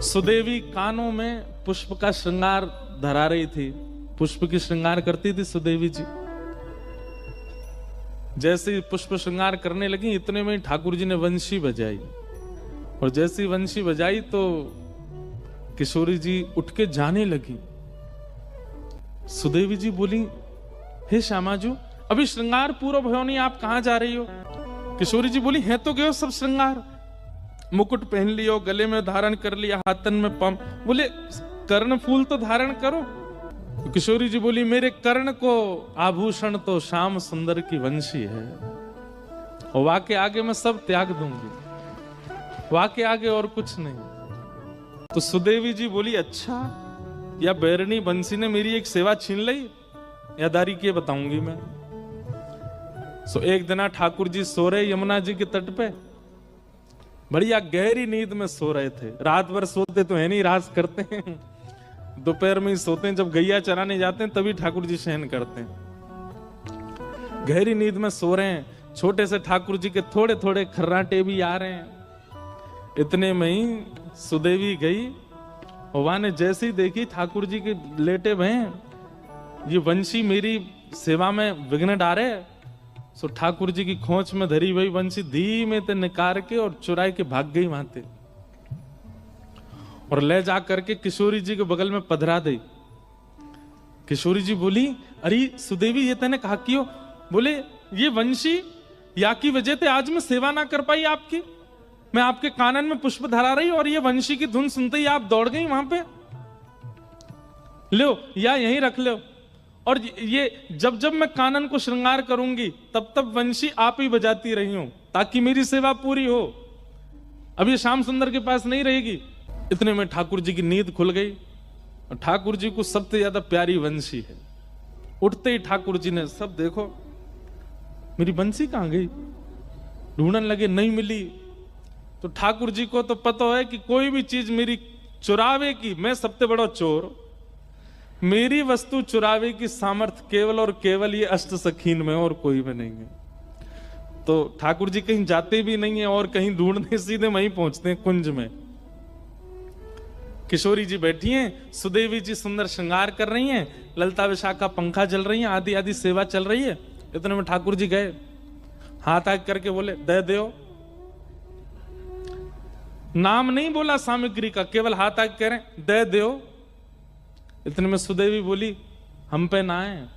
सुदेवी कानों में पुष्प का श्रृंगार धरा रही थी, पुष्प की श्रृंगार करती थी सुदेवी जी। जैसे ही पुष्प श्रृंगार करने लगी, इतने में ठाकुर जी ने वंशी बजाई, और जैसी वंशी बजाई तो किशोरी जी उठ के जाने लगी। सुदेवी जी बोली, हे श्यामाजू, अभी श्रृंगार पूरा भयो नहीं, आप कहां जा रही हो? किशोरी जी बोली, है तो गयो सब श्रृंगार, मुकुट पहन लियो, गले में धारण कर लिया, हाथन में पम। बोले, कर्ण फूल तो धारण करो। तो किशोरी जी बोली, मेरे कर्ण को आभूषण तो श्याम सुंदर की वंशी है, और वाके आगे मैं सब त्याग दूंगी, वाके आगे और कुछ नहीं। तो सुदेवी जी बोली, अच्छा, या बैरनी बंसी ने मेरी एक सेवा छीन ली, या दारी के बताऊंगी मैं। सो एक दिन ठाकुर जी सो रहे यमुना जी के तट पे, बढ़िया गहरी नींद में सो रहे थे। रात भर सोते तो है नहीं, रास करते हैं, दोपहर में ही सोते हैं, जब गैया चराने जाते हैं तभी ठाकुर जी शयन करते हैं। गहरी नींद में सो रहे हैं, छोटे से ठाकुर जी के थोड़े थोड़े खर्राटे भी आ रहे हैं। इतने में ही सुदेवी गई, वहां ने जैसे ही देखी ठाकुर जी के लेटे भय, ये वंशी मेरी सेवा में विघ्न डारे। सो ठाकुर जी की खोंच में धरी हुई वंशी धीमे ते निकाल के और चुराई के भाग गई वहां ते, और ले जा करके किशोरी जी के बगल में पधरा दी। किशोरी जी बोली, अरे सुदेवी, ये तने कहा क्यों? बोले, ये वंशी या की वजह से आज मैं सेवा ना कर पाई आपकी। मैं आपके कानन में पुष्प धरा रही और ये वंशी की धुन सुनते ही आप दौड़ गई वहां पे। लो, या यहीं रख लो, और ये जब जब मैं कानन को श्रृंगार करूंगी तब तब वंशी आप ही बजाती रही हूं, ताकि मेरी सेवा पूरी हो। अब ये श्याम सुंदर के पास नहीं रहेगी। इतने में ठाकुर जी की नींद खुल गई, और ठाकुर जी को सबसे ज्यादा प्यारी वंशी है। उठते ही ठाकुर जी ने, सब देखो मेरी बंसी कहां गई, ढूंढने लगे, नहीं मिली। तो ठाकुर जी को तो पता है कि कोई भी चीज मेरी चुरावे की, मैं सबसे बड़ा चोर, मेरी वस्तु चुरावे की सामर्थ्य केवल और केवल ये अष्ट सखीन में, और कोई में नहीं है। तो ठाकुर जी कहीं जाते भी नहीं है और कहीं ढूंढने, सीधे वहीं पहुंचते हैं कुंज में। किशोरी जी बैठी हैं, सुदेवी जी सुंदर श्रृंगार कर रही हैं, ललता विशाखा पंखा चल रही है, आदि आदि सेवा चल रही है। इतने में ठाकुर जी गए, हाथ आग करके बोले, दे दो। नाम नहीं बोला सामग्री का, केवल हाथ आग कह रहे, दे दो। इतने में सुदेवी बोली, हम पे ना आए,